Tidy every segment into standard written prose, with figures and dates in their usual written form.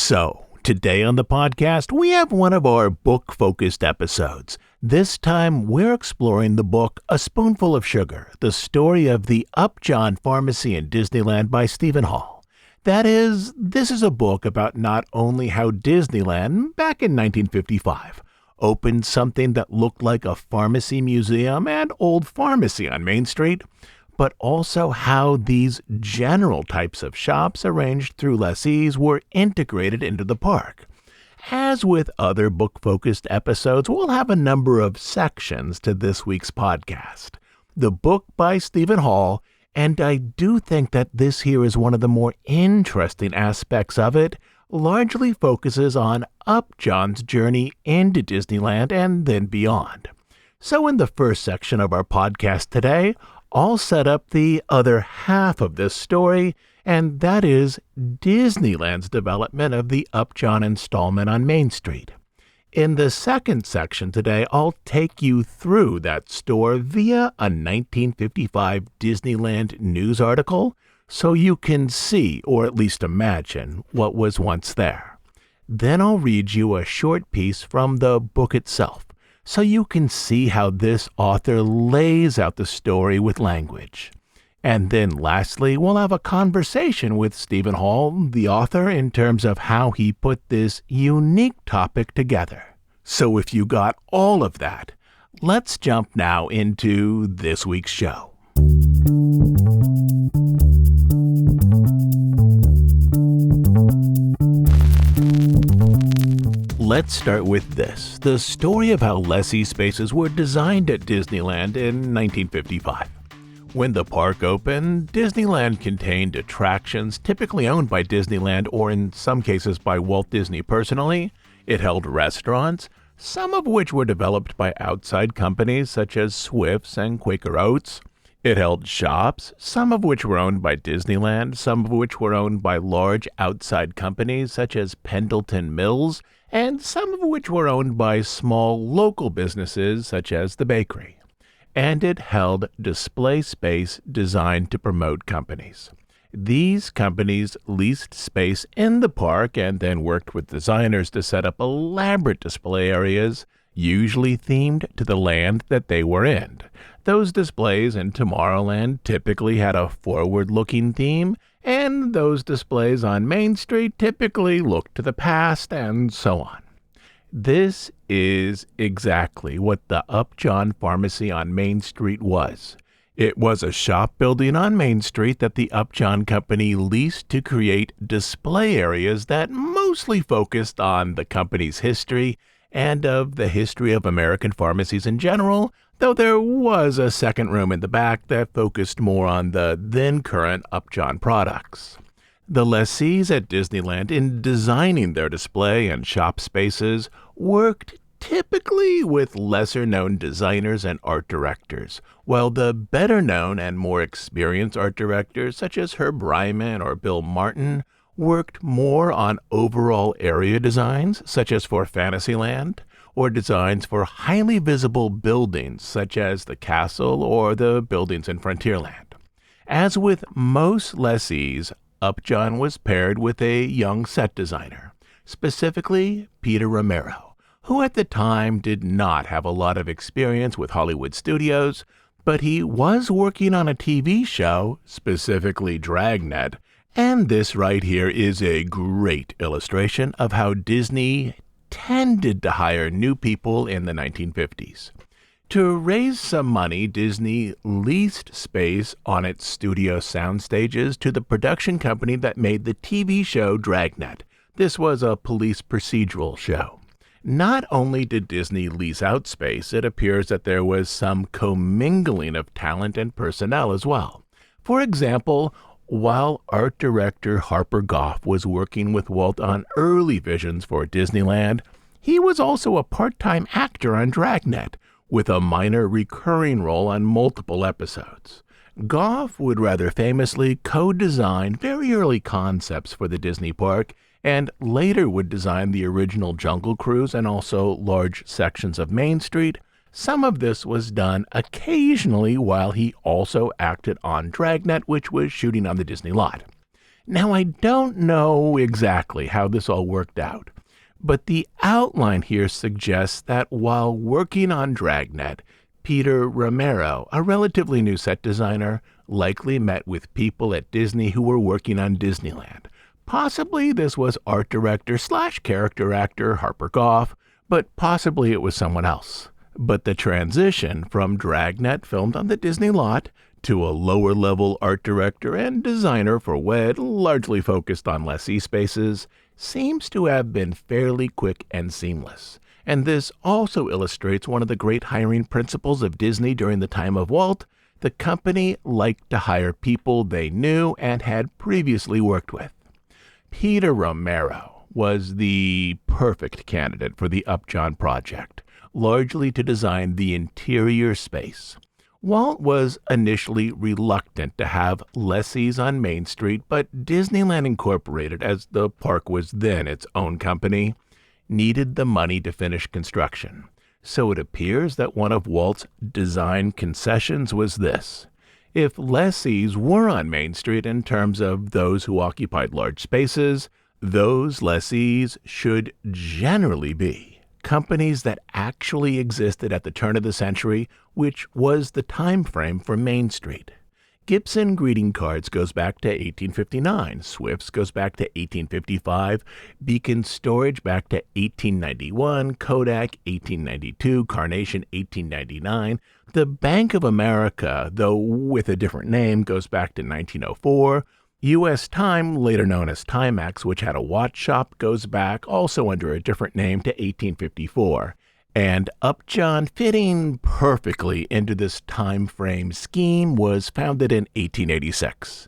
So, today on the podcast, we have one of our book-focused episodes. This time, we're exploring the book A Spoonful of Sugar, the story of the Upjohn pharmacy in Disneyland by Stephan Hall. That is, this is a book about not only how Disneyland, back in 1955, opened something that looked like a pharmacy museum and old pharmacy on Main Street, but also how these general types of shops arranged through lessees were integrated into the park. As with other book-focused episodes, we'll have a number of sections to this week's podcast. The book by Stephan Hall, and I do think that this here is one of the more interesting aspects of it, largely focuses on Upjohn's journey into Disneyland and then beyond. So in the first section of our podcast today, I'll set up the other half of this story, and that is Disneyland's development of the Upjohn installment on Main Street. In the second section today, I'll take you through that store via a 1955 Disneyland news article so you can see, or at least imagine, what was once there. Then I'll read you a short piece from the book itself, so you can see how this author lays out the story with language. And then lastly, we'll have a conversation with Stephan Hall, the author, in terms of how he put this unique topic together. So if you got all of that, let's jump now into this week's show. Let's start with this, the story of how lessee spaces were designed at Disneyland in 1955. When the park opened, Disneyland contained attractions typically owned by Disneyland or in some cases by Walt Disney personally. It held restaurants, some of which were developed by outside companies such as Swifts and Quaker Oats. It held shops, some of which were owned by Disneyland, some of which were owned by large outside companies such as Pendleton Mills, and some of which were owned by small local businesses such as the bakery. And it held display space designed to promote companies. These companies leased space in the park and then worked with designers to set up elaborate display areas, usually themed to the land that they were in. Those displays in Tomorrowland typically had a forward-looking theme, and those displays on Main Street typically looked to the past, and so on. This is exactly what the Upjohn pharmacy on Main Street was. It was a shop building on Main Street that the Upjohn company leased to create display areas that mostly focused on the company's history and of the history of American pharmacies in general, though there was a second room in the back that focused more on the then-current Upjohn products. The lessees at Disneyland, in designing their display and shop spaces, worked typically with lesser-known designers and art directors, while the better-known and more experienced art directors, such as Herb Ryman or Bill Martin, worked more on overall area designs, such as for Fantasyland, or designs for highly visible buildings such as the castle or the buildings in Frontierland. As with most lessees, Upjohn was paired with a young set designer, specifically Peter Romero, who at the time did not have a lot of experience with Hollywood studios, but he was working on a TV show, specifically Dragnet, and this right here is a great illustration of how Disney tended to hire new people in the 1950s. To raise some money, Disney leased space on its studio sound stages to the production company that made the TV show Dragnet. This was a police procedural show. Not only did Disney lease out space, it appears that there was some commingling of talent and personnel as well. For example, while art director Harper Goff was working with Walt on early visions for Disneyland, he was also a part-time actor on Dragnet, with a minor recurring role on multiple episodes. Goff would rather famously co-design very early concepts for the Disney park, and later would design the original Jungle Cruise and also large sections of Main Street. Some of this was done occasionally while he also acted on Dragnet, which was shooting on the Disney lot. Now, I don't know exactly how this all worked out, but the outline here suggests that while working on Dragnet, Peter Romero, a relatively new set designer, likely met with people at Disney who were working on Disneyland. Possibly this was art director / character actor Harper Goff, but possibly it was someone else. But the transition from Dragnet filmed on the Disney lot to a lower-level art director and designer for WED, largely focused on lessee spaces, seems to have been fairly quick and seamless. And this also illustrates one of the great hiring principles of Disney during the time of Walt. The company liked to hire people they knew and had previously worked with. Peter Romero was the perfect candidate for the Upjohn project, largely to design the interior space. Walt was initially reluctant to have lessees on Main Street, but Disneyland Incorporated, as the park was then its own company, needed the money to finish construction. So it appears that one of Walt's design concessions was this. If lessees were on Main Street in terms of those who occupied large spaces, those lessees should generally be companies that actually existed at the turn of the century, which was the time frame for Main Street. Gibson greeting cards goes back to 1859, Swift's goes back to 1855, Beacon Storage back to 1891, Kodak 1892, Carnation 1899. The Bank of America, though with a different name, goes back to 1904. U.S. Time, later known as Timex, which had a watch shop, goes back, also under a different name, to 1854. And Upjohn, fitting perfectly into this time frame scheme, was founded in 1886.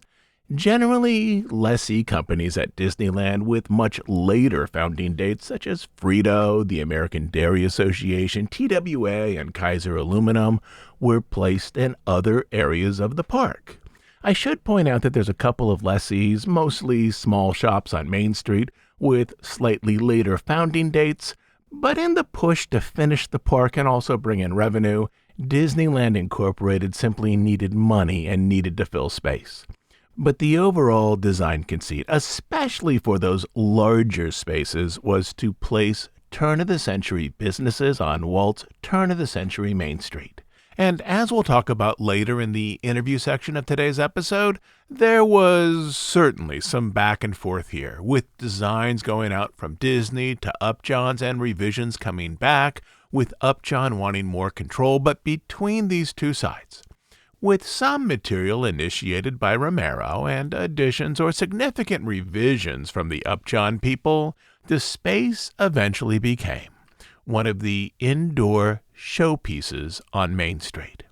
Generally, lessee companies at Disneyland with much later founding dates such as Frito, the American Dairy Association, TWA, and Kaiser Aluminum were placed in other areas of the park. I should point out that there's a couple of lessees, mostly small shops on Main Street, with slightly later founding dates, but in the push to finish the park and also bring in revenue, Disneyland Incorporated simply needed money and needed to fill space. But the overall design conceit, especially for those larger spaces, was to place turn-of-the-century businesses on Walt's turn-of-the-century Main Street. And as we'll talk about later in the interview section of today's episode, there was certainly some back and forth here, with designs going out from Disney to Upjohn's and revisions coming back, with Upjohn wanting more control, but between these two sides, with some material initiated by Romero and additions or significant revisions from the Upjohn people, the space eventually became one of the indoor showpieces on Main Street.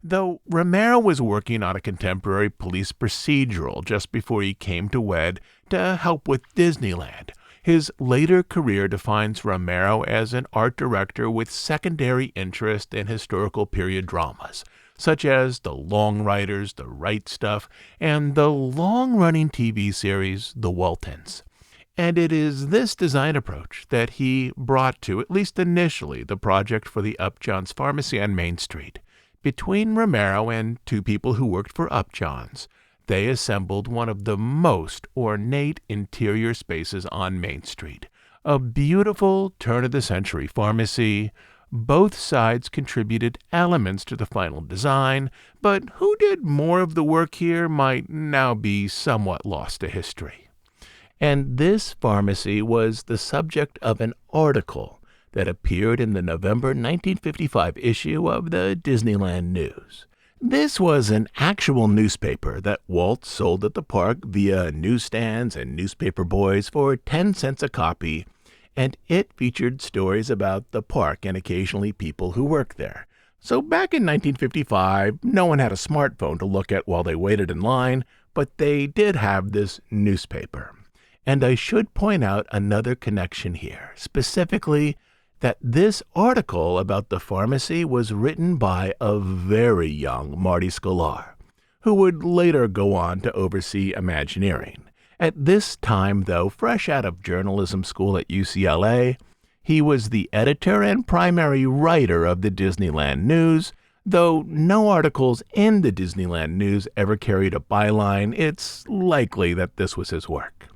Though Romero was working on a contemporary police procedural just before he came to WED to help with Disneyland, his later career defines Romero as an art director with secondary interest in historical period dramas, such as The Long Riders, The Right Stuff, and the long-running TV series The Waltons. And it is this design approach that he brought to, at least initially, the project for the Upjohn's Pharmacy on Main Street. Between Romero and two people who worked for Upjohn's, they assembled one of the most ornate interior spaces on Main Street. A beautiful turn-of-the-century pharmacy. Both sides contributed elements to the final design, but who did more of the work here might now be somewhat lost to history. And this pharmacy was the subject of an article that appeared in the November 1955 issue of the Disneyland News. This was an actual newspaper that Walt sold at the park via newsstands and newspaper boys for 10 cents a copy, and it featured stories about the park and occasionally people who worked there. So back in 1955, no one had a smartphone to look at while they waited in line, but they did have this newspaper. And I should point out another connection here, specifically that this article about the pharmacy was written by a very young Marty Sklar, who would later go on to oversee Imagineering. At this time, though, fresh out of journalism school at UCLA, he was the editor and primary writer of the Disneyland News, Though no articles in the Disneyland News ever carried a byline, it's likely that this was his work.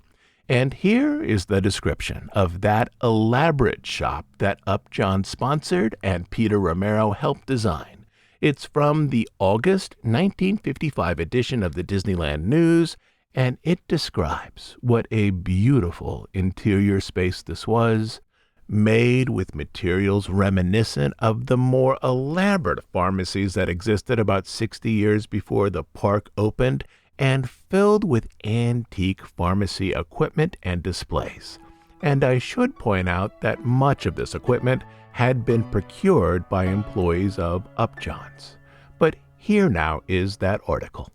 And here is the description of that elaborate shop that Upjohn sponsored and Peter Romero helped design. It's from the August 1955 edition of the Disneyland News, and it describes what a beautiful interior space this was, made with materials reminiscent of the more elaborate pharmacies that existed about 60 years before the park opened, and filled with antique pharmacy equipment and displays. And I should point out that much of this equipment had been procured by employees of Upjohn's. But here now is that article.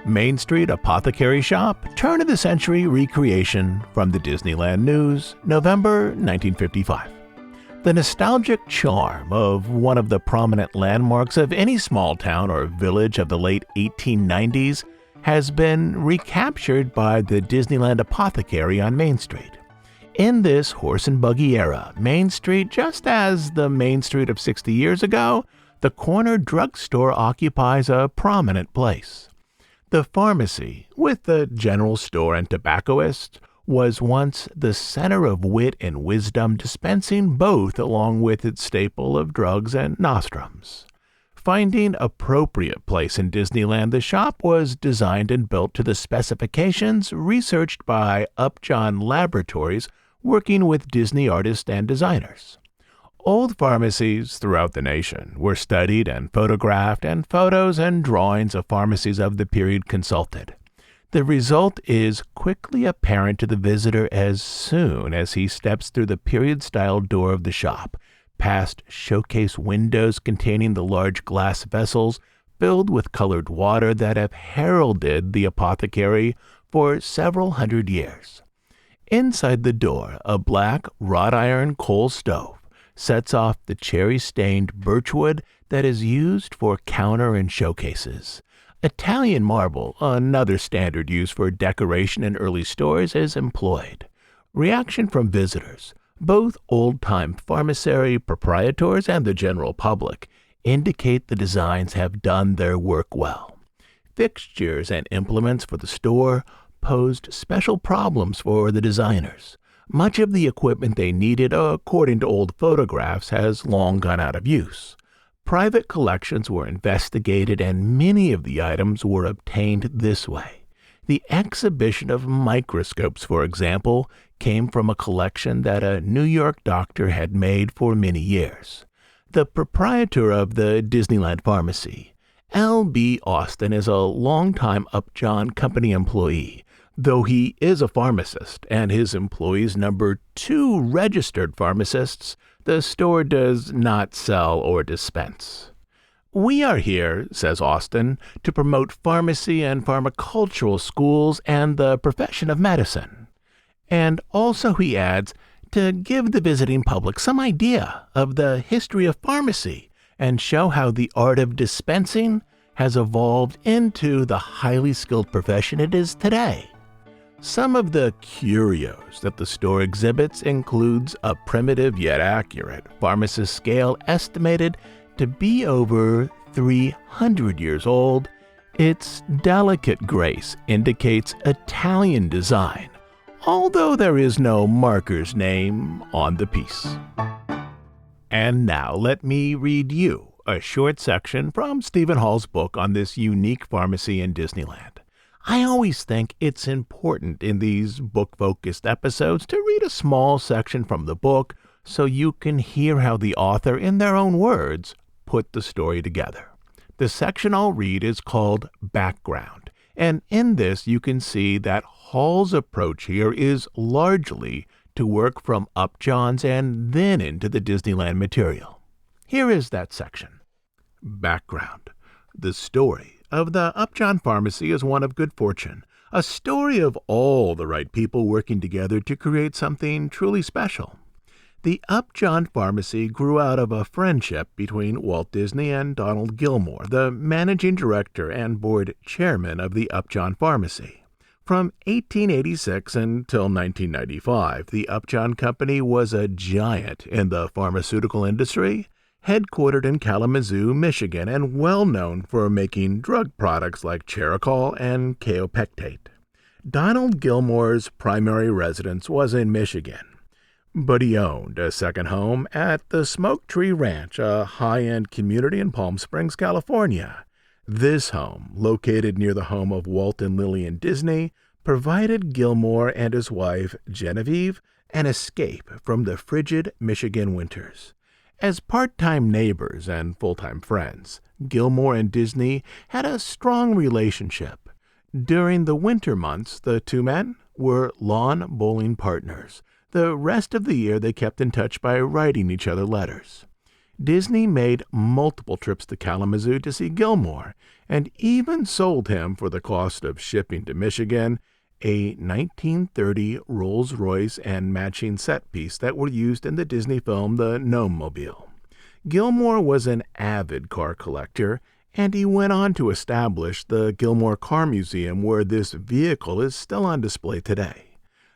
Main Street Apothecary Shop, turn-of-the-century recreation from the Disneyland News, November 1955. The nostalgic charm of one of the prominent landmarks of any small town or village of the late 1890s has been recaptured by the Disneyland Apothecary on Main Street. In this horse and buggy era, Main Street, just as the Main Street of 60 years ago, the corner drugstore occupies a prominent place. The pharmacy, with the general store and tobacconist, was once the center of wit and wisdom, dispensing both along with its staple of drugs and nostrums. Finding appropriate place in Disneyland, the shop was designed and built to the specifications researched by Upjohn Laboratories, working with Disney artists and designers. Old pharmacies throughout the nation were studied and photographed, and photos and drawings of pharmacies of the period consulted. The result is quickly apparent to the visitor as soon as he steps through the period-style door of the shop, past showcase windows containing the large glass vessels filled with colored water that have heralded the apothecary for several hundred years. Inside the door, a black wrought iron coal stove sets off the cherry-stained birchwood that is used for counter and showcases. Italian marble, another standard used for decoration in early stores, is employed. Reaction from visitors, both old-time pharmacy proprietors and the general public, indicate the designs have done their work well. Fixtures and implements for the store posed special problems for the designers. Much of the equipment they needed, according to old photographs, has long gone out of use. Private collections were investigated, and many of the items were obtained this way. The exhibition of microscopes, for example, came from a collection that a New York doctor had made for many years. The proprietor of the Disneyland Pharmacy, L.B. Austin, is a longtime Upjohn Company employee, though he is a pharmacist, and his employees number 2 registered pharmacists. The store does not sell or dispense. "We are here," says Austin, "to promote pharmacy and pharmacultural schools and the profession of medicine." And also, he adds, to give the visiting public some idea of the history of pharmacy and show how the art of dispensing has evolved into the highly skilled profession it is today. Some of the curios that the store exhibits includes a primitive yet accurate pharmacist scale estimated to be over 300 years old. Its delicate grace indicates Italian design, although there is no marker's name on the piece. And now let me read you a short section from Stephan Hall's book on this unique pharmacy in Disneyland. I always think it's important in these book-focused episodes to read a small section from the book so you can hear how the author, in their own words, put the story together. The section I'll read is called Background, and in this you can see that Hall's approach here is largely to work from Upjohn's and then into the Disneyland material. Here is that section. Background. The story of the Upjohn Pharmacy is one of good fortune, a story of all the right people working together to create something truly special. The Upjohn Pharmacy grew out of a friendship between Walt Disney and Donald Gilmore, the managing director and board chairman of the Upjohn Pharmacy. From 1886 until 1995, the Upjohn Company was a giant in the pharmaceutical industry, headquartered in Kalamazoo, Michigan, and well known for making drug products like Cheracol and Kaopectate. Donald Gilmore's primary residence was in Michigan, but he owned a second home at the Smoke Tree Ranch, a high-end community in Palm Springs, California. This home, located near the home of Walt and Lillian Disney, provided Gilmore and his wife, Genevieve, an escape from the frigid Michigan winters. As part-time neighbors and full-time friends, Gilmore and Disney had a strong relationship. During the winter months, the two men were lawn bowling partners. The rest of the year they kept in touch by writing each other letters. Disney made multiple trips to Kalamazoo to see Gilmore, and even sold him, for the cost of shipping to Michigan, a 1930 Rolls-Royce and matching set piece that were used in the Disney film The Gnome-Mobile. Gilmore was an avid car collector, and he went on to establish the Gilmore Car Museum, where this vehicle is still on display today.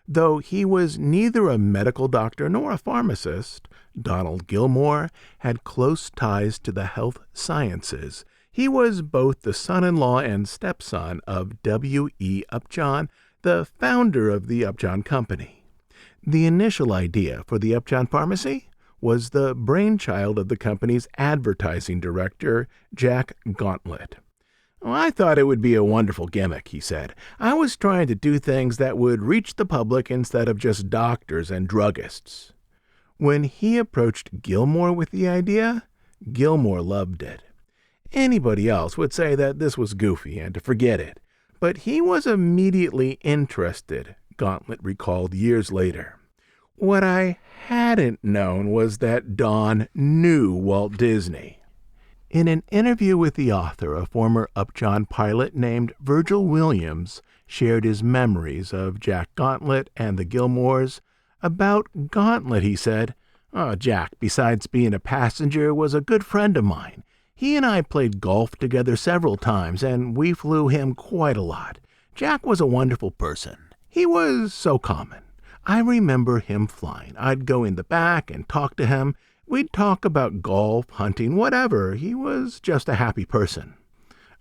Though he was neither a medical doctor nor a pharmacist, Donald Gilmore had close ties to the health sciences. He was both the son-in-law and stepson of W.E. Upjohn, the founder of the Upjohn Company. The initial idea for the Upjohn Pharmacy was the brainchild of the company's advertising director, Jack Gauntlet. "I thought it would be a wonderful gimmick," he said. "I was trying to do things that would reach the public instead of just doctors and druggists." When he approached Gilmore with the idea, Gilmore loved it. Anybody else would say that this was goofy and to forget it, but he was immediately interested, Gauntlet recalled years later. "What I hadn't known was that Don knew Walt Disney." In an interview with the author, a former Upjohn pilot named Virgil Williams shared his memories of Jack Gauntlet and the Gilmores. About Gauntlet, he said, Jack, besides being a passenger, was a good friend of mine. He and I played golf together several times, and we flew him quite a lot. Jack was a wonderful person. He was so common. I remember him flying. I'd go in the back and talk to him. We'd talk about golf, hunting, whatever. He was just a happy person."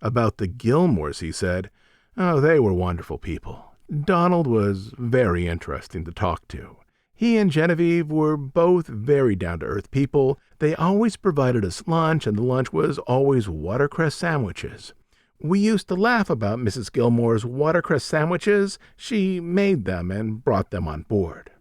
About the Gilmores, he said, "They were wonderful people. Donald was very interesting to talk to. He and Genevieve were both very down-to-earth people. They always provided us lunch, and the lunch was always watercress sandwiches. We used to laugh about Mrs. Gilmore's watercress sandwiches. She made them and brought them on board."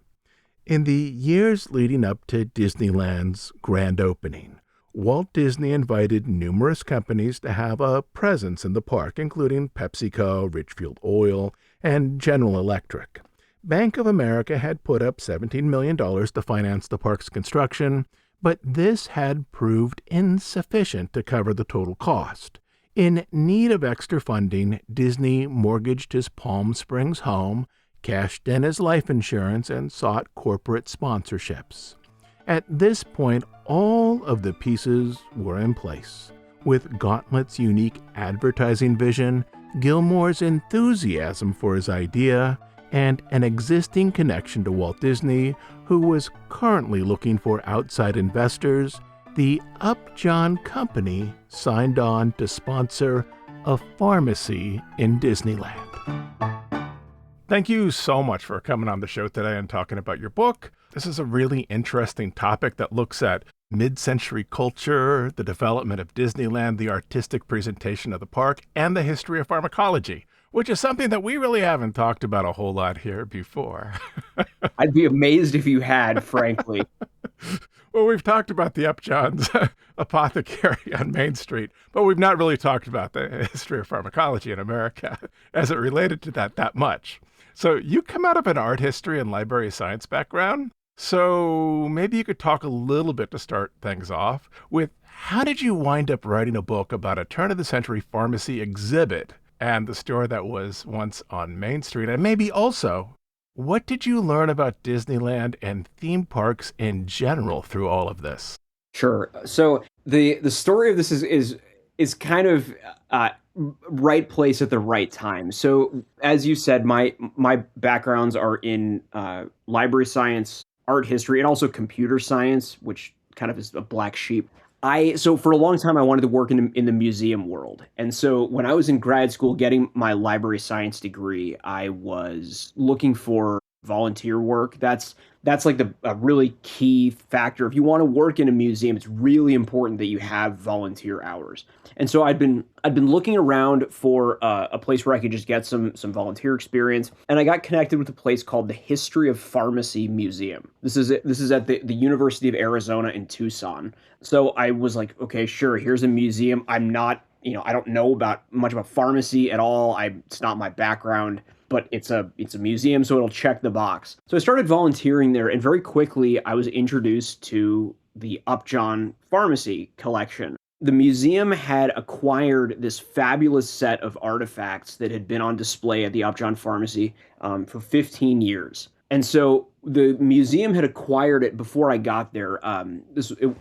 In the years leading up to Disneyland's grand opening, Walt Disney invited numerous companies to have a presence in the park, including PepsiCo, Richfield Oil, and General Electric. Bank of America had put up $17 million to finance the park's construction, but this had proved insufficient to cover the total cost. In need of extra funding, Disney mortgaged his Palm Springs home, cashed in his life insurance, and sought corporate sponsorships. At this point, all of the pieces were in place. With Gauntlet's unique advertising vision, Gilmore's enthusiasm for his idea, and an existing connection to Walt Disney, who was currently looking for outside investors, the Upjohn Company signed on to sponsor a pharmacy in Disneyland. Thank you so much for coming on the show today and talking about your book. This is a really interesting topic that looks at mid-century culture, the development of Disneyland, the artistic presentation of the park, and the history of pharmacology, which is something that we really haven't talked about a whole lot here before. I'd be amazed if you had, frankly. Well, we've talked about the Upjohn's apothecary on Main Street, but we've not really talked about the history of pharmacology in America as it related to that much. So you come out of an art history and library science background, so maybe you could talk a little bit to start things off with how did you wind up writing a book about a turn-of-the-century pharmacy exhibit and the store that was once on Main Street? And maybe also, what did you learn about Disneyland and theme parks in general through all of this? Sure. So the story of this is is kind of uh, right place at the right time. So, as you said, my backgrounds are in library science, art history, and also computer science, which kind of is a black sheep. So for a long time I wanted to work in the museum world. And so when I was in grad school getting my library science degree, I was looking for volunteer work. That's like a really key factor. If you want to work in a museum, it's really important that you have volunteer hours. And so I'd been looking around for a place where I could just get some volunteer experience, and I got connected with a place called the History of Pharmacy Museum. This is at the University of Arizona in Tucson. So I was like, okay, sure, here's a museum. I'm not, I don't know about much about pharmacy at all. It's not my background, but it's a museum, so it'll check the box. So I started volunteering there, and very quickly I was introduced to the Upjohn Pharmacy collection. The museum had acquired this fabulous set of artifacts that had been on display at the Upjohn Pharmacy for 15 years. And so the museum had acquired it before I got there.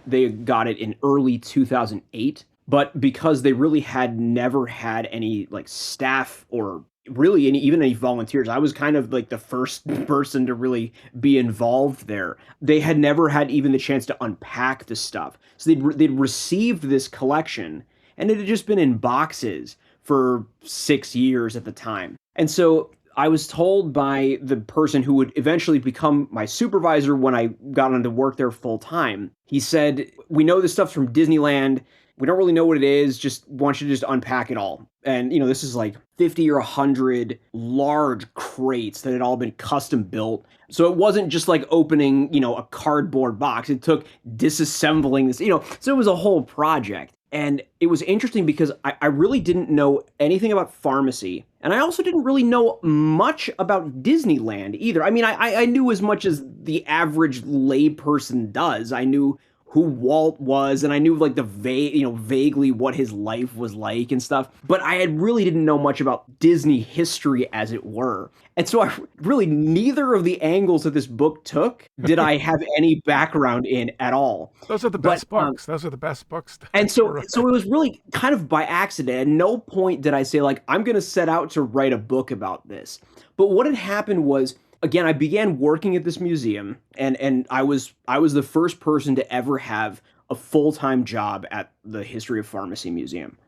They got it in early 2008, but because they really had never had any like staff or really even any volunteers, I was kind of like the first person to really be involved there. They had never had even the chance to unpack the stuff. So they'd received this collection, and it had just been in boxes for 6 years at the time. And so I was told by the person who would eventually become my supervisor when I got on to work there full time. He said, "We know this stuff's from Disneyland. We don't really know what it is. Just want you to just unpack it all." And, this is like 50 or 100 large crates that had all been custom built. So it wasn't just like opening, a cardboard box. It took disassembling this, so it was a whole project. And it was interesting because I really didn't know anything about pharmacy. And I also didn't really know much about Disneyland either. I mean, I knew as much as the average layperson does. I knew who Walt was, and I knew like vaguely what his life was like and stuff, but I really didn't know much about Disney history, as it were. And so neither of the angles that this book took did I have any background in at all. Those are the best books. Those are the best books. And so it was really kind of by accident. At no point did I say like, I'm going to set out to write a book about this. But what had happened was, again, I began working at this museum, and I was the first person to ever have a full-time job at the History of Pharmacy Museum.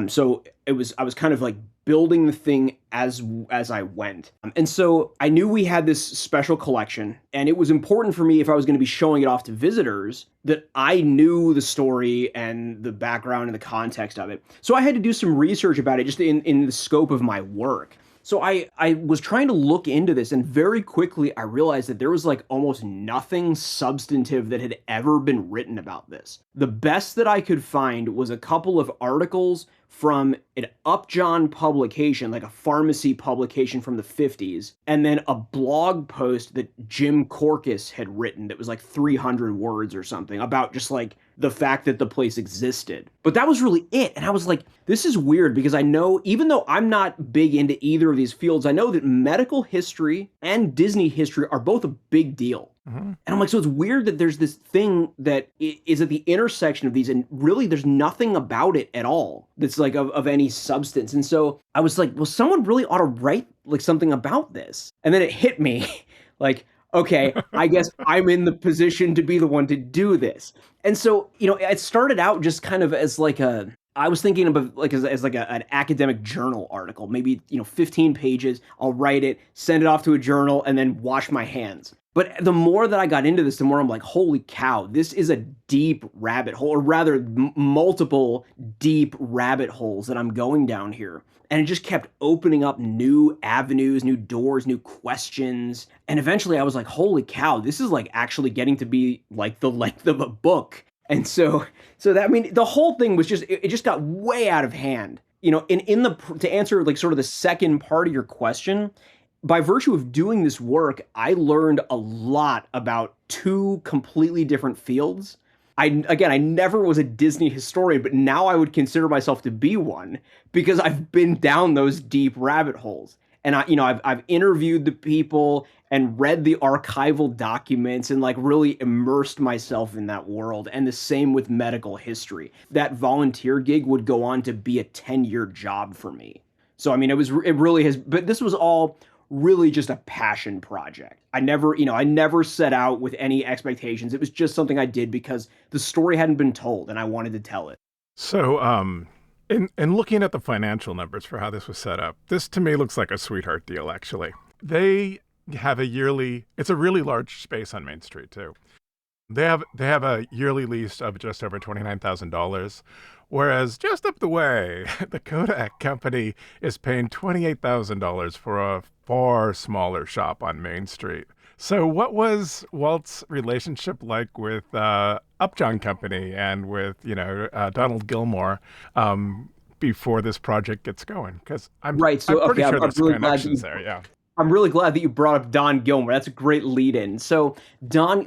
So I was kind of like building the thing as I went. And so I knew we had this special collection, and it was important for me, if I was going to be showing it off to visitors, that I knew the story and the background and the context of it. So I had to do some research about it just in the scope of my work. So I was trying to look into this, and very quickly I realized that there was like almost nothing substantive that had ever been written about this. The best that I could find was a couple of articles from an Upjohn publication, like a pharmacy publication from the 50s, and then a blog post that Jim Korkis had written that was like 300 words or something about just like the fact that the place existed. But that was really it. And I was like, this is weird, because I know, even though I'm not big into either of these fields, I know that medical history and Disney history are both a big deal. Mm-hmm. And I'm like, so it's weird that there's this thing that is at the intersection of these, and really there's nothing about it at all that's like of any substance. And so I was like, well, someone really ought to write like something about this. And then it hit me like, okay, I guess I'm in the position to be the one to do this. And so, it started out just kind of as like I was thinking of like as like an academic journal article, maybe, 15 pages. I'll write it, send it off to a journal, and then wash my hands. But the more that I got into this, the more I'm like, holy cow, this is a deep rabbit hole, or rather multiple deep rabbit holes that I'm going down here. And it just kept opening up new avenues, new doors, new questions. And eventually I was like, holy cow, this is like actually getting to be like the length of a book. And so that, I mean, the whole thing was just, it just got way out of hand. To answer like sort of the second part of your question, by virtue of doing this work, I learned a lot about two completely different fields. I never was a Disney historian, but now I would consider myself to be one, because I've been down those deep rabbit holes. And I've interviewed the people and read the archival documents and like really immersed myself in that world. And the same with medical history. That volunteer gig would go on to be a 10-year job for me. So I mean, it really has, but this was all really just a passion project. I never set out with any expectations. It was just something I did because the story hadn't been told and I wanted to tell it. So, in looking at the financial numbers for how this was set up, this to me looks like a sweetheart deal, actually. They have it's a really large space on Main Street, too. They have a yearly lease of just over $29,000, whereas just up the way, the Kodak company is paying $28,000 for a far smaller shop on Main Street. So what was Walt's relationship like with Upjohn Company and with, Donald Gilmore before this project gets going? Because I'm pretty sure there's connections there, yeah. I'm really glad that you brought up Don Gilmore. That's a great lead-in. So Don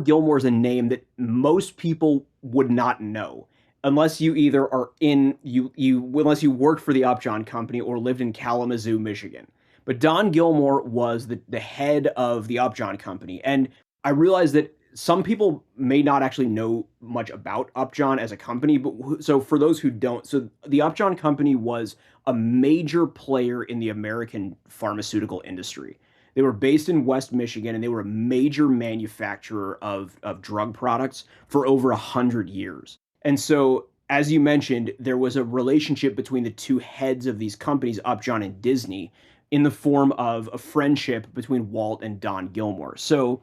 Gilmore is a name that most people would not know unless you either are unless you worked for the Upjohn Company or lived in Kalamazoo, Michigan. But Don Gilmore was the head of the Upjohn Company, and I realized that some people may not actually know much about Upjohn as a company, but so for those who don't, so the Upjohn Company was a major player in the American pharmaceutical industry. They were based in West Michigan, and they were a major manufacturer of drug products for over 100 years. And so, as you mentioned, there was a relationship between the two heads of these companies, Upjohn and Disney, in the form of a friendship between Walt and Don Gilmore. So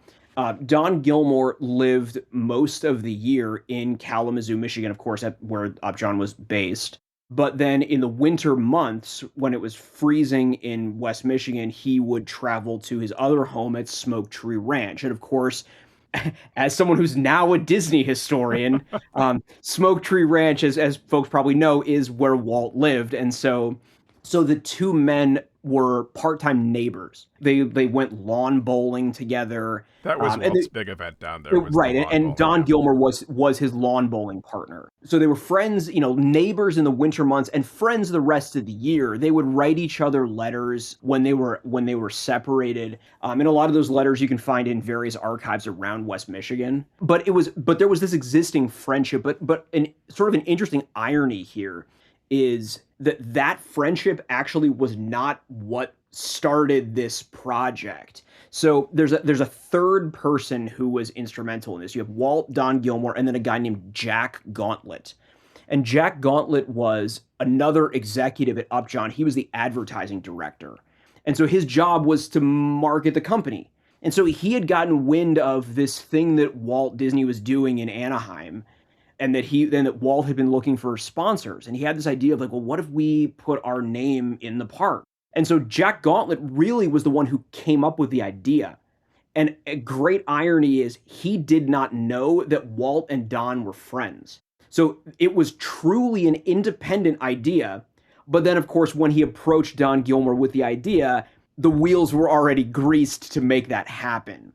Don Gilmore lived most of the year in Kalamazoo, Michigan, of course, where Upjohn was based. But then in the winter months, when it was freezing in West Michigan, he would travel to his other home at Smoke Tree Ranch. And of course, as someone who's now a Disney historian, Smoke Tree Ranch, as folks probably know, is where Walt lived. And so the two men were part-time neighbors. They went lawn bowling together. That was Walt's big event down there. Right, and Don Gilmore was his lawn bowling partner. So they were friends, neighbors in the winter months and friends the rest of the year. They would write each other letters when they were separated. And a lot of those letters you can find in various archives around West Michigan. But there was this existing friendship. But sort of an interesting irony here is that friendship actually was not what started this project. So there's a third person who was instrumental in this. You have Walt, Don Gilmore, and then a guy named Jack Gauntlet. And Jack Gauntlet was another executive at Upjohn. He was the advertising director. And so his job was to market the company. And so he had gotten wind of this thing that Walt Disney was doing in Anaheim, and that Walt had been looking for sponsors. And he had this idea of like, well, what if we put our name in the park? And so Jack Gauntlet really was the one who came up with the idea. And a great irony is he did not know that Walt and Don were friends. So it was truly an independent idea. But then, of course, when he approached Don Gilmore with the idea, the wheels were already greased to make that happen.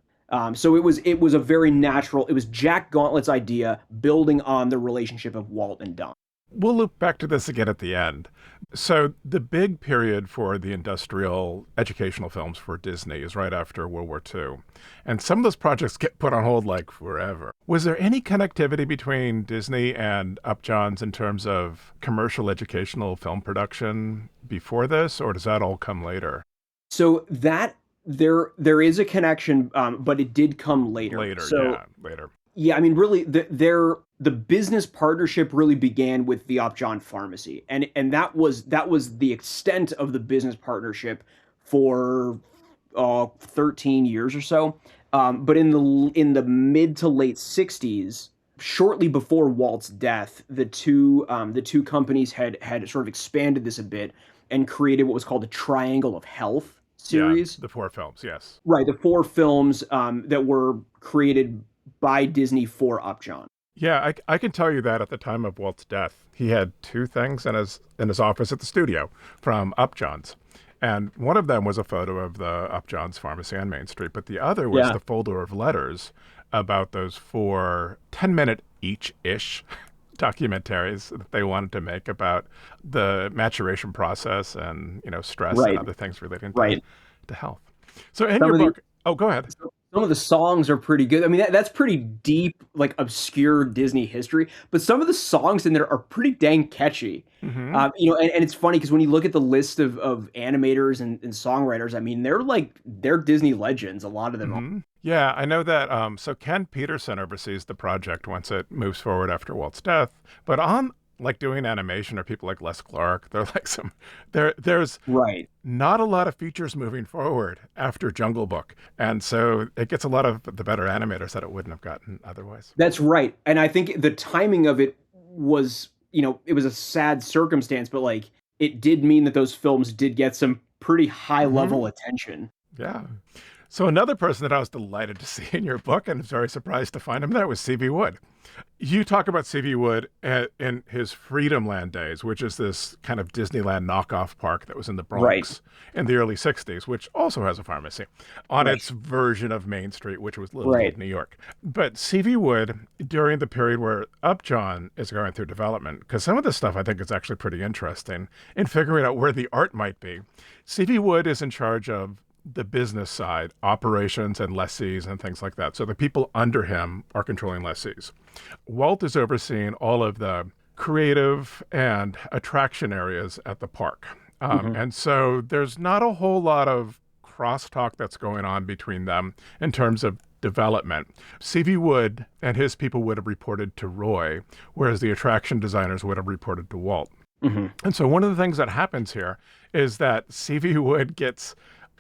So it was a very natural. It was Jack Gauntlet's idea, building on the relationship of Walt and Don. We'll loop back to this again at the end. So the big period for the industrial educational films for Disney is right after World War II. And some of those projects get put on hold like forever. Was there any connectivity between Disney and Upjohn's in terms of commercial educational film production before this, or does that all come later? So that there is a connection, but it did come later. Later. Yeah, I mean, really, the business partnership really began with the Upjohn Pharmacy, and that was the extent of the business partnership for 13 years or so. But in the mid to late 60s, shortly before Walt's death, the two companies had sort of expanded this a bit and created what was called the Triangle of Health series. Yeah, the 4 films, yes. Right, the 4 films that were created by Disney for Upjohn. Yeah, I can tell you that at the time of Walt's death, he had 2 things in his office at the studio from Upjohn's. And one of them was a photo of the Upjohn's Pharmacy on Main Street, but the other was the folder of letters about those 4 10-minute each-ish documentaries that they wanted to make about the maturation process and, stress and Right. other things relating Right. to health. So in Some your of the book, oh, go ahead. some of the songs are pretty good. I mean, that's pretty deep, like obscure Disney history. But some of the songs in there are pretty dang catchy. Hmm. And it's funny because when you look at the list of animators and songwriters, I mean, they're Disney legends. A lot of them are. Hmm. Yeah, I know that. So Ken Peterson oversees the project once it moves forward after Walt's death. But on like doing animation are people like Les Clark. They're like there's Right. not a lot of features moving forward after Jungle Book. And so it gets a lot of the better animators that it wouldn't have gotten otherwise. That's right. And I think the timing of it was, it was a sad circumstance, but like it did mean that those films did get some pretty high level attention. Yeah. So another person that I was delighted to see in your book, and very surprised to find him there, was C.V. Wood. You talk about C.V. Wood in his Freedomland days, which is this kind of Disneyland knockoff park that was in the Bronx in the early 60s, which also has a pharmacy on its version of Main Street, which was Little Old New York. But C.V. Wood, during the period where Upjohn is going through development, because some of this stuff I think is actually pretty interesting in figuring out where the art might be, C.V. Wood is in charge of the business side, operations and lessees and things like that. So the people under him are controlling lessees. Walt is overseeing all of the creative and attraction areas at the park. And so there's not a whole lot of crosstalk that's going on between them in terms of development. C.V. Wood and his people would have reported to Roy, whereas the attraction designers would have reported to Walt. And so one of the things that happens here is that C.V. Wood gets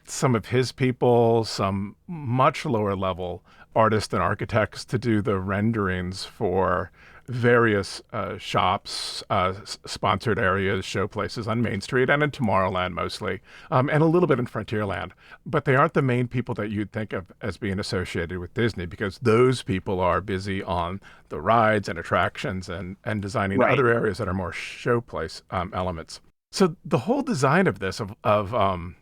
some of his people, some much lower level artists and architects to do the renderings for various shops, sponsored areas, show places on Main Street and in Tomorrowland mostly, and a little bit in Frontierland. But they aren't the main people that you'd think of as being associated with Disney, because those people are busy on the rides and attractions and designing other areas that are more showplace elements. So the whole design of this, of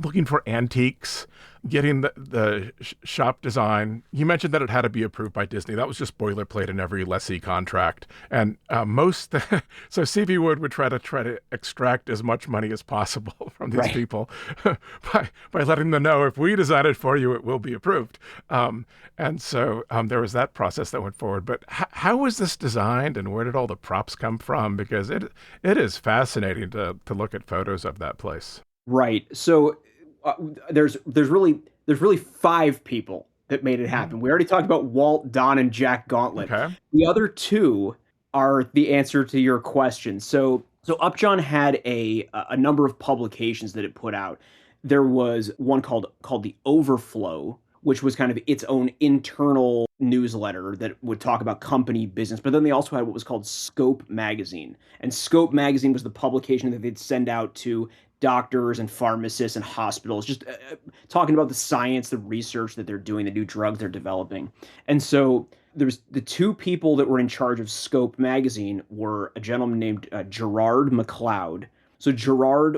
looking for antiques, getting the shop design. You mentioned that it had to be approved by Disney. That was just boilerplate in every lessee contract. And so C.V. Wood would try to extract as much money as possible from these people by letting them know, if we design it for you, it will be approved. And so there was that process that went forward. But how was this designed, and where did all the props come from? Because it is fascinating to look at photos of that place. Right. So there's really 5 people that made it happen. We already talked about Walt, Don, and Jack Gauntlet. Okay. The other 2 are the answer to your question. So Upjohn had a number of publications that it put out. There was one called The Overflow, which was kind of its own internal newsletter that would talk about company business. But then they also had what was called Scope Magazine. And Scope Magazine was the publication that they'd send out to doctors and pharmacists and hospitals, just talking about the science, the research that they're doing, the new drugs they're developing. And so there's the 2 people that were in charge of Scope Magazine were a gentleman named Gerard McLeod. So Gerard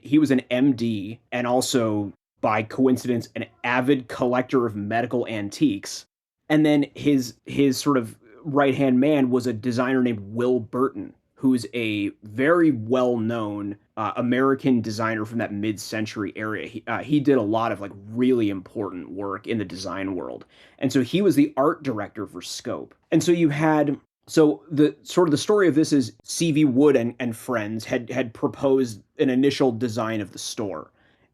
he was an MD and also, by coincidence, an avid collector of medical antiques. And then his sort of right-hand man was a designer named Will Burton, who's a very well-known American designer from that mid-century area. He did a lot of like really important work in the design world. And so he was the art director for Scope. And so the story of this is C.V. Wood and friends had proposed an initial design of the store.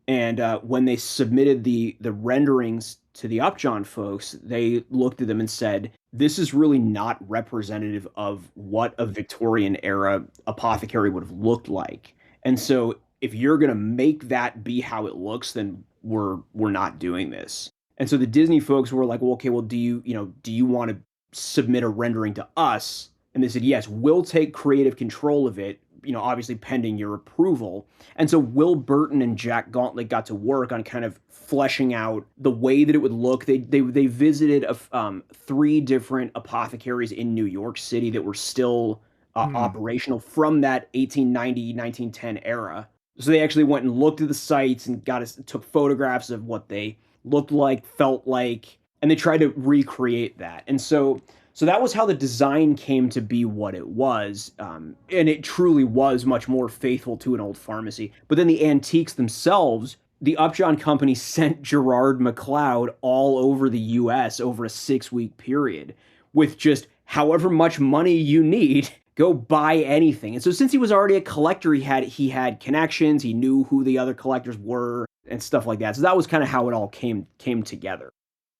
And when they submitted the renderings to the Upjohn folks, they looked at them and said, this is really not representative of what a Victorian era apothecary would have looked like. And so if you're going to make that be how it looks, then we're not doing this. And so the Disney folks were like, well, okay, well, do you want to submit a rendering to us? And they said, yes, we'll take creative control of it, obviously pending your approval. And so Will Burton and Jack Gauntlet got to work on kind of fleshing out the way that it would look. They visited 3 different apothecaries in New York City that were still operational from that 1890, 1910 era. So they actually went and looked at the sites and took photographs of what they looked like, felt like, and they tried to recreate that. And so So that was how the design came to be what it was. And it truly was much more faithful to an old pharmacy. But then the antiques themselves, the Upjohn company sent Gerard McLeod all over the US over a 6-week period with just however much money you need, go buy anything. And so since he was already a collector, he had connections, he knew who the other collectors were and stuff like that. So that was kind of how it all came together.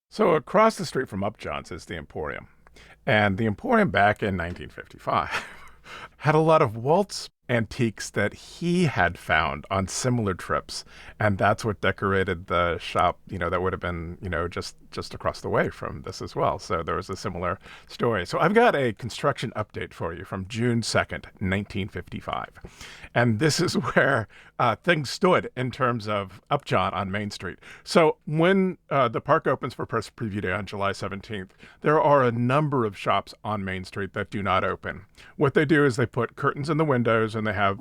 So across the street from Upjohn's is the Emporium. And the Emporium back in 1955 had a lot of Walt's antiques that he had found on similar trips. And that's what decorated the shop, that would have been, just across the way from this as well. So there was a similar story. So I've got a construction update for you from June 2nd, 1955. And this is where things stood in terms of Upjohn on Main Street. So when the park opens for press preview day on July 17th, there are a number of shops on Main Street that do not open. What they do is they put curtains in the windows and they have,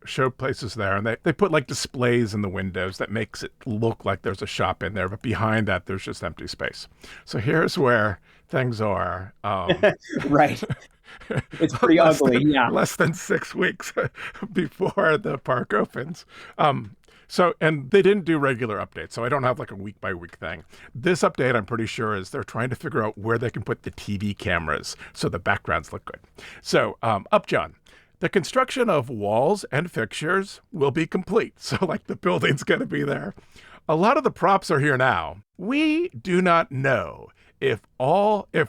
show places there. And they put like displays in the windows that makes it look like there's a shop in there. But behind that, there's just empty space. So here's where things are. Right. It's pretty ugly. Less than 6 weeks before the park opens. And they didn't do regular updates, so I don't have like a week by week thing. This update, I'm pretty sure, is they're trying to figure out where they can put the TV cameras so the backgrounds look good. So, Upjohn. The construction of walls and fixtures will be complete. So like the building's going to be there. A lot of the props are here now. We do not know if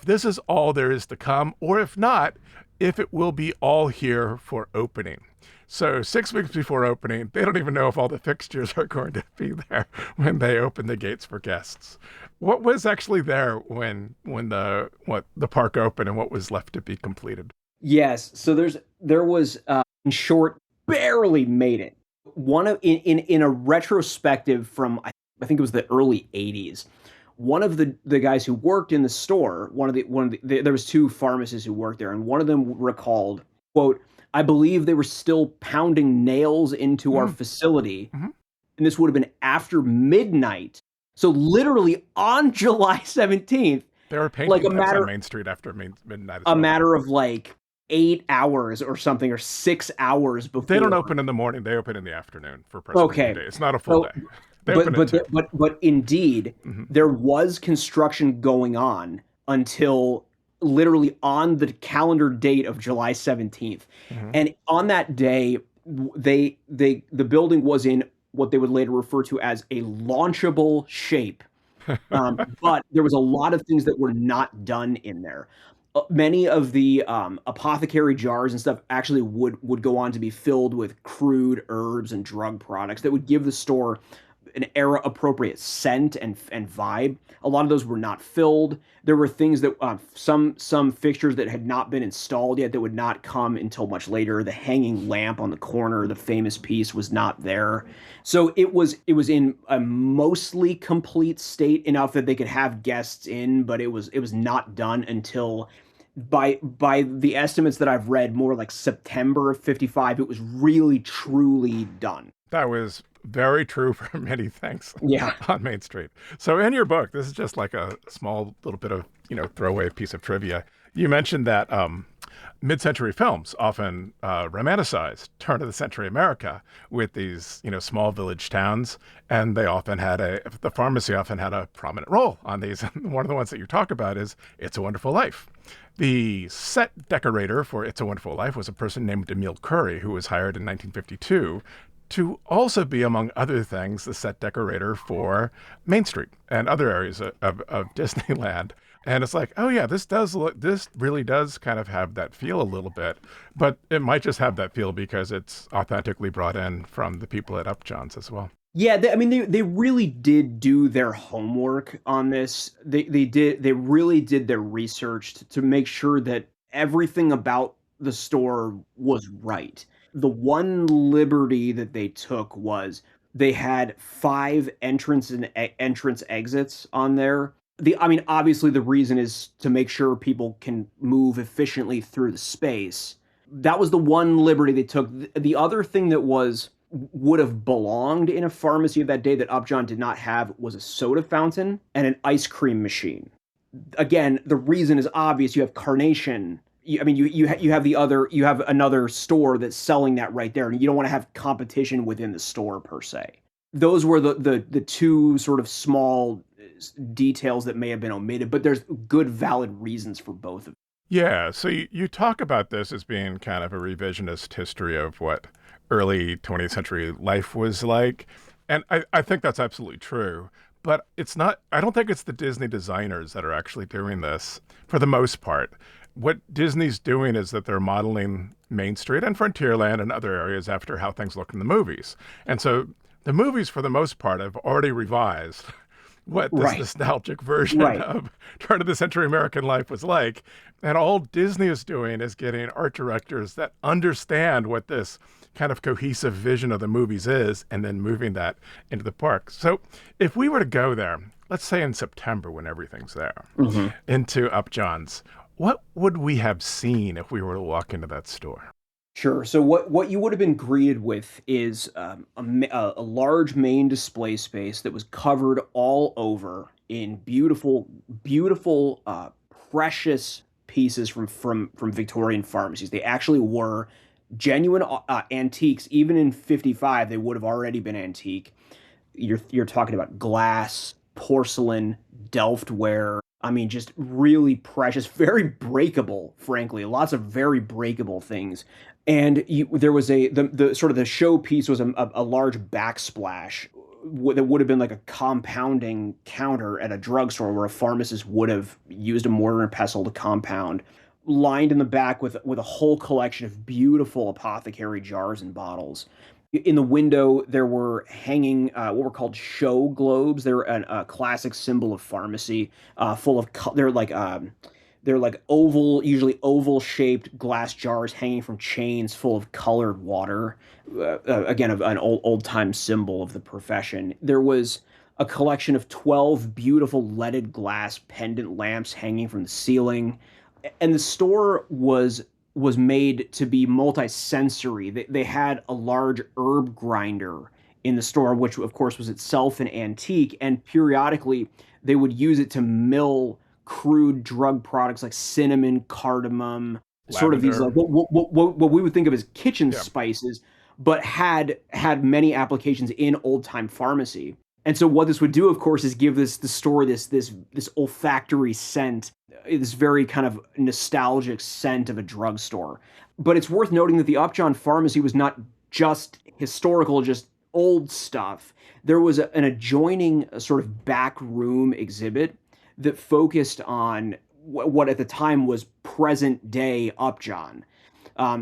this is all there is to come, or if not, if it will be all here for opening. So 6 weeks before opening, they don't even know if all the fixtures are going to be there when they open the gates for guests. What was actually there when the park opened, and what was left to be completed? Yes. So there was in short, barely made it. In a retrospective from I think it was the early 80s. One of the guys who worked in the store, there was 2 pharmacists who worked there, and one of them recalled, quote, "I believe they were still pounding nails into our facility." Mm-hmm. And this would have been after midnight. So literally on July 17th, they were painting on Main Street after midnight. A matter of like 8 hours or something, or 6 hours before. They don't open in the morning. They open in the afternoon for press day. It's not a full day. But indeed, there was construction going on until literally on the calendar date of July 17th. Mm-hmm. And on that day, the building was in what they would later refer to as a launchable shape. But there was a lot of things that were not done in there. Many of the apothecary jars and stuff actually would go on to be filled with crude herbs and drug products that would give the store an era-appropriate scent and vibe. A lot of those were not filled. There were things that some fixtures that had not been installed yet that would not come until much later. The hanging lamp on the corner, the famous piece, was not there. So it was in a mostly complete state, enough that they could have guests in, but it was not done until by the estimates that I've read, more like September of 55. It was really truly done. That was very true for many things on Main Street. So in your book, this is just like a small little bit of, throwaway piece of trivia. You mentioned that mid-century films often romanticized turn of the century America with these, small village towns. And they often the pharmacy often had a prominent role on these. And one of the ones that you talk about is It's a Wonderful Life. The set decorator for It's a Wonderful Life was a person named Emile Curry, who was hired in 1952 to also be, among other things, the set decorator for Main Street and other areas of Disneyland. And it's like, oh yeah, this really does kind of have that feel a little bit, but it might just have that feel because it's authentically brought in from the people at Upjohn's as well. Yeah, they really did do their homework on this. They really did their research to make sure that everything about the store was right. The one liberty that they took was they had 5 entrance exits on there. Obviously the reason is to make sure people can move efficiently through the space. That was the one liberty they took. The other thing that would have belonged in a pharmacy of that day that Upjohn did not have was a soda fountain and an ice cream machine. again, the reason is obvious. You have Carnation. You have you have another store that's selling that right there, and you don't want to have competition within the store per se. Those were the two sort of small details that may have been omitted, but there's good, valid reasons for both of them. Yeah, so you talk about this as being kind of a revisionist history of what early 20th century life was like. And I think that's absolutely true. But it's not, I don't think it's the Disney designers that are actually doing this for the most part. What Disney's doing is that they're modeling Main Street and Frontierland and other areas after how things look in the movies. And so the movies, for the most part, have already revised what this nostalgic version of turn of the century American life was like. And all Disney is doing is getting art directors that understand what this kind of cohesive vision of the movies is, and then moving that into the park. So if we were to go there, let's say in September when everything's there, into Upjohn's, what would we have seen if we were to walk into that store? Sure. So what you would have been greeted with is a large main display space that was covered all over in beautiful, precious pieces from Victorian pharmacies. They actually were genuine antiques. Even in 55, they would have already been antique. You're talking about glass, porcelain, Delftware. I mean, just really precious, very breakable, frankly. Lots of very breakable things. And there was the sort of the showpiece was a large backsplash that would have been like a compounding counter at a drugstore where a pharmacist would have used a mortar and pestle to compound, lined in the back with a whole collection of beautiful apothecary jars and bottles. In the window, there were hanging what were called show globes. They're a classic symbol of pharmacy, full of they're like oval, usually oval-shaped glass jars hanging from chains full of colored water. Again, an old-time symbol of the profession. There was a collection of 12 beautiful leaded glass pendant lamps hanging from the ceiling. And the store was made to be multi-sensory. They had a large herb grinder in the store, which of course was itself an antique, and periodically they would use it to mill crude drug products like cinnamon, cardamom, lavender. Sort of these like what we would think of as kitchen spices, but had many applications in old-time pharmacy. And so what this would do, of course, is give the store this olfactory scent, this very kind of nostalgic scent of a drugstore. But it's worth noting that the Upjohn pharmacy was not just historical, just old stuff. There was an adjoining sort of back room exhibit that focused on what at the time was present day Upjohn,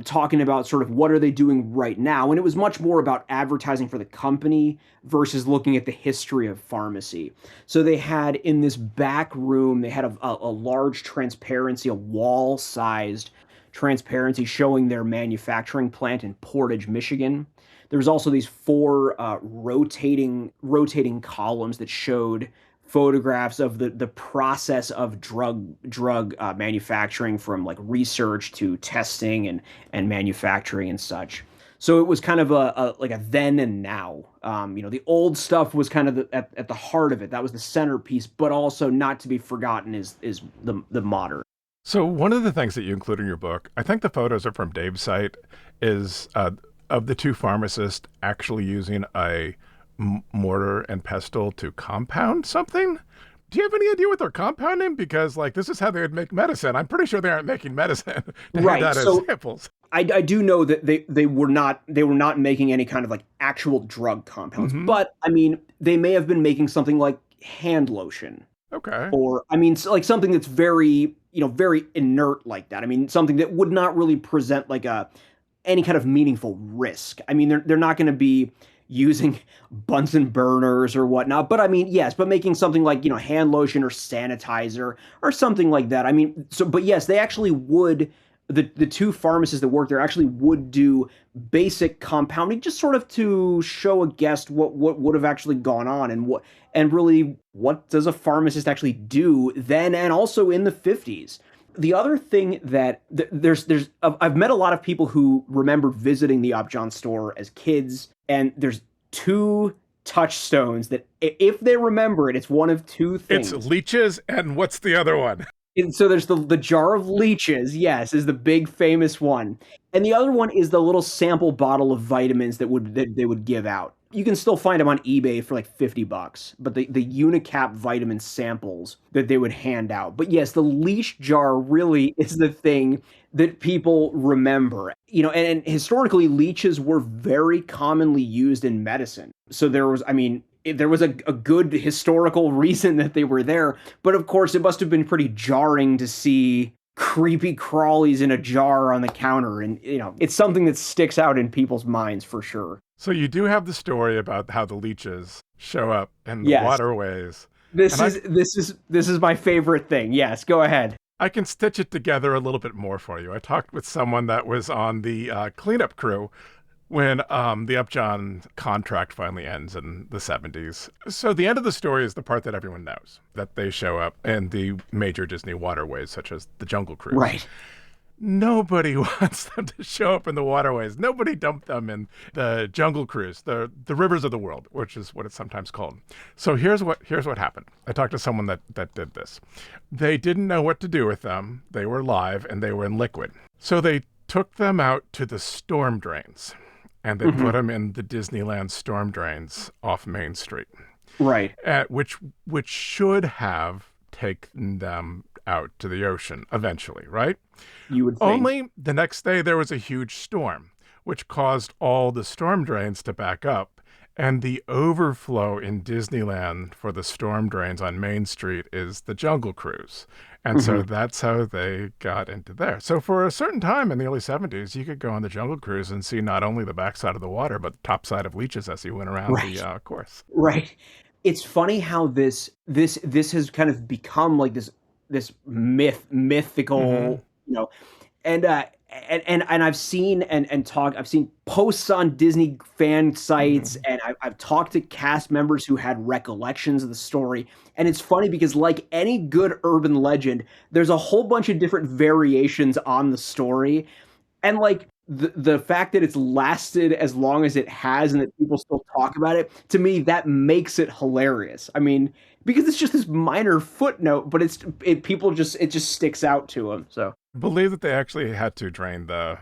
talking about sort of what are they doing right now. And it was much more about advertising for the company versus looking at the history of pharmacy. So they had in this back room, they had a large transparency, a wall-sized transparency showing their manufacturing plant in Portage, Michigan. There was also these 4 rotating columns that showed photographs of the process of drug manufacturing, from like research to testing and manufacturing and such. So it was kind of a then and now. The old stuff was kind of at the heart of it. That was the centerpiece, but also not to be forgotten is the modern. So one of the things that you include in your book, I think the photos are from Dave's site, is of the 2 pharmacists actually using a mortar and pestle to compound something. Do you have any idea what they're compounding? Because this is how they would make medicine. I'm pretty sure they aren't making medicine. Right. That so as samples. I do know that they were not making any kind of like actual drug compounds, but I mean, they may have been making something like hand lotion. Okay. Or like something that's very, very inert like that. I mean, something that would not really present like any kind of meaningful risk. I mean, they're not going to be using Bunsen burners or whatnot. But I mean, yes, but making something like, hand lotion or sanitizer or something like that. I mean, but yes, they actually would, the 2 pharmacists that work there actually would do basic compounding, just sort of to show a guest what would have actually gone on and really what does a pharmacist actually do then and also in the 50s. The other thing that I've met a lot of people who remember visiting the Upjohn store as kids, and there's 2 touchstones that if they remember it, it's one of two things. It's leeches, and what's the other one? And so there's the jar of leeches, yes, is the big famous one. And the other one is the little sample bottle of vitamins that they would give out. You can still find them on eBay for like $50, but the Unicap vitamin samples that they would hand out. But yes, the leash jar really is the thing that people remember. You know, and historically, leeches were very commonly used in medicine. So there was a good historical reason that they were there. But of course, it must have been pretty jarring to see creepy crawlies in a jar on the counter. And, you know, it's something that sticks out in people's minds for sure. So you do have the story about how the leeches show up in the waterways. This is my favorite thing. Yes, go ahead. I can stitch it together a little bit more for you. I talked with someone that was on the cleanup crew when the Upjohn contract finally ends in the 70s. So the end of the story is the part that everyone knows, that they show up in the major Disney waterways, such as the Jungle Cruise. Right. Nobody wants them to show up in the waterways. Nobody dumped them in the Jungle Cruise, the rivers of the world, which is what it's sometimes called. So here's what happened. I talked to someone that did this. They didn't know what to do with them. They were live and they were in liquid. So they took them out to the storm drains and they put them in the Disneyland storm drains off Main Street. Right. Which should have taken them out to the ocean eventually, right? You would think. Only the next day there was a huge storm, which caused all the storm drains to back up. And the overflow in Disneyland for the storm drains on Main Street is the Jungle Cruise. And so that's how they got into there. So for a certain time in the early 70s, you could go on the Jungle Cruise and see not only the backside of the water, but the top side of leeches as you went around the course. Right. It's funny how this has kind of become like this mythical, you know, and I've seen I've seen posts on Disney fan sites, and I've talked to cast members who had recollections of the story. And it's funny because, like any good urban legend, there's a whole bunch of different variations on the story. And like the fact that it's lasted as long as it has and that people still talk about it, to me, that makes it hilarious. I mean, because it's just this minor footnote, but it just sticks out to them. So I believe that they actually had to drain the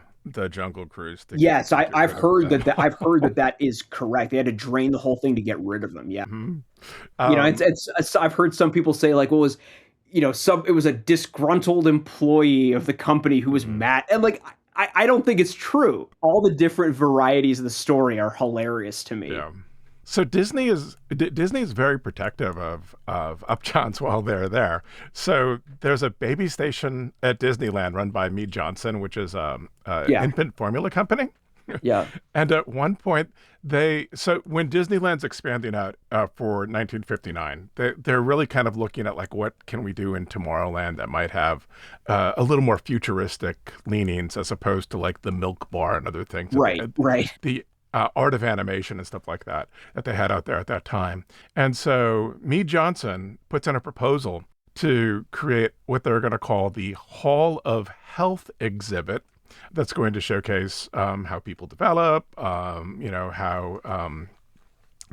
Jungle Cruise. Yes, I've heard that is correct. They had to drain the whole thing to get rid of them. Yeah. You know, it's I've heard some people say like, well, it was a disgruntled employee of the company who was mad, and like I don't think it's true. All the different varieties of the story are hilarious to me. Yeah. So Disney is very protective of Upjohns while they're there. So there's a baby station at Disneyland run by Mead Johnson, which is an infant formula company. Yeah. And at one point, when Disneyland's expanding out for 1959, they're really kind of looking at like, what can we do in Tomorrowland that might have a little more futuristic leanings as opposed to like the Milk Bar and other things. Right. The art of animation and stuff like that they had out there at that time. And so Mead Johnson puts in a proposal to create what they're going to call the Hall of Health exhibit that's going to showcase how people develop, how the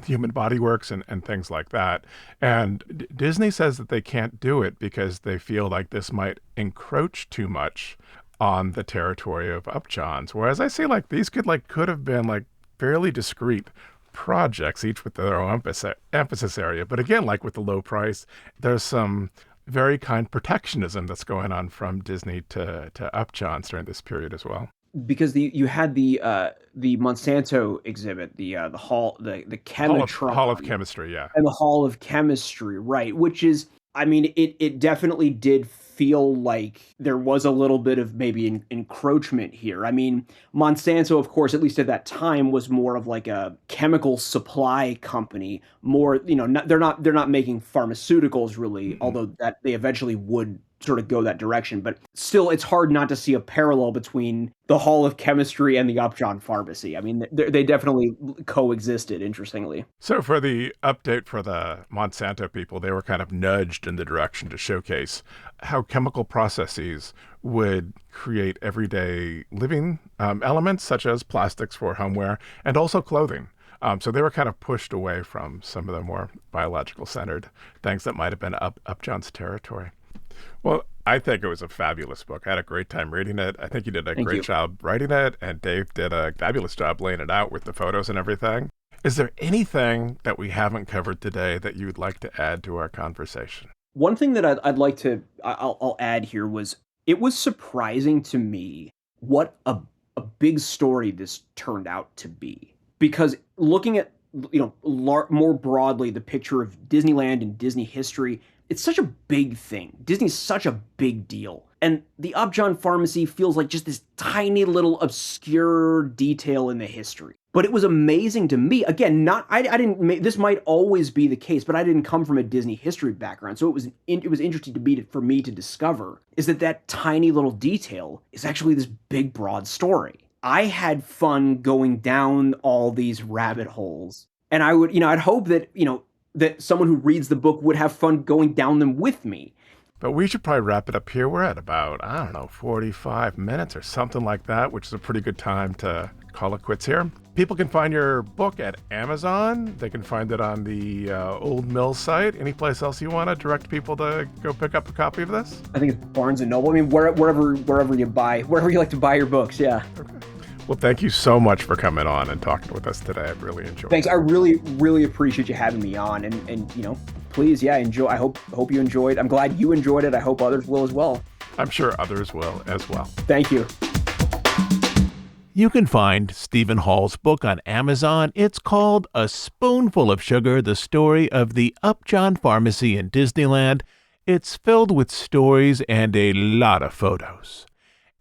human body works and things like that. And Disney says that they can't do it because they feel like this might encroach too much on the territory of Upjohns. Whereas I see like these could have been like fairly discrete projects, each with their own emphasis area. But again, like with the low price, there's some very kind protectionism that's going on from Disney to Upjohns during this period as well. Because you had the Monsanto exhibit, the hall, the Chemitron, Hall of Chemistry, yeah, and the Hall of Chemistry, right? Which is, I mean, it definitely did feel like there was a little bit of maybe encroachment here. I mean, Monsanto, of course, at least at that time, was more of like a chemical supply company. More, they're not making pharmaceuticals really, although that they eventually would sort of go that direction. But still, it's hard not to see a parallel between the Hall of Chemistry and the Upjohn Pharmacy. I mean, they definitely coexisted, interestingly. So for the update for the Monsanto people, they were kind of nudged in the direction to showcase how chemical processes would create everyday living elements, such as plastics for homeware and also clothing. So they were kind of pushed away from some of the more biological-centered things that might have been Upjohn's territory. Well, I think it was a fabulous book. I had a great time reading it. I think you did a great job writing it, and Dave did a fabulous job laying it out with the photos and everything. Is there anything that we haven't covered today that you'd like to add to our conversation? One thing that I'd like to I'll add here was it was surprising to me what a big story this turned out to be. Because looking at more broadly the picture of Disneyland and Disney history, it's such a big thing. Disney's such a big deal. And the Upjohn Pharmacy feels like just this tiny little obscure detail in the history. But it was amazing to me. Again, I didn't. This might always be the case, but I didn't come from a Disney history background, so it was interesting for me to discover is that tiny little detail is actually this big, broad story. I had fun going down all these rabbit holes, and I'd hope that that someone who reads the book would have fun going down them with me. But we should probably wrap it up here. We're at about 45 minutes or something like that, which is a pretty good time to call it quits here. People can find your book at Amazon. They can find it on the Old Mill site. Any place else you want to direct people to go pick up a copy of this? I think it's Barnes & Noble. I mean, wherever you like to buy your books, yeah. Okay. Well, thank you so much for coming on and talking with us today. I've really enjoyed it. Thanks. I really, really appreciate you having me on. And please, enjoy. I hope you enjoyed. I'm glad you enjoyed it. I hope others will as well. I'm sure others will as well. Thank you. You can find Stephan Hall's book on Amazon. It's called A Spoonful of Sugar, the story of the Upjohn Pharmacy in Disneyland. It's filled with stories and a lot of photos.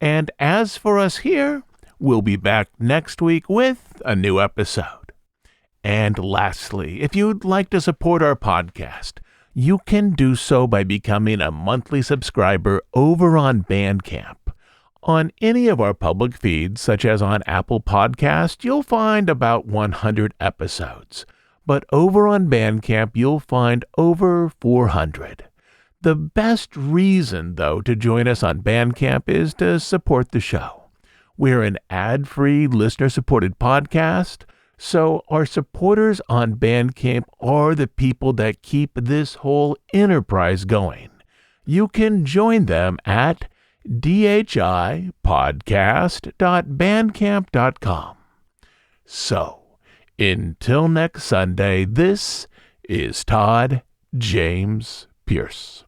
And as for us here, we'll be back next week with a new episode. And lastly, if you'd like to support our podcast, you can do so by becoming a monthly subscriber over on Bandcamp. On any of our public feeds, such as on Apple Podcast, you'll find about 100 episodes. But over on Bandcamp, you'll find over 400. The best reason, though, to join us on Bandcamp is to support the show. We're an ad-free, listener-supported podcast, so our supporters on Bandcamp are the people that keep this whole enterprise going. You can join them at dhipodcast.bandcamp.com. So, until next Sunday, this is Todd James Pierce.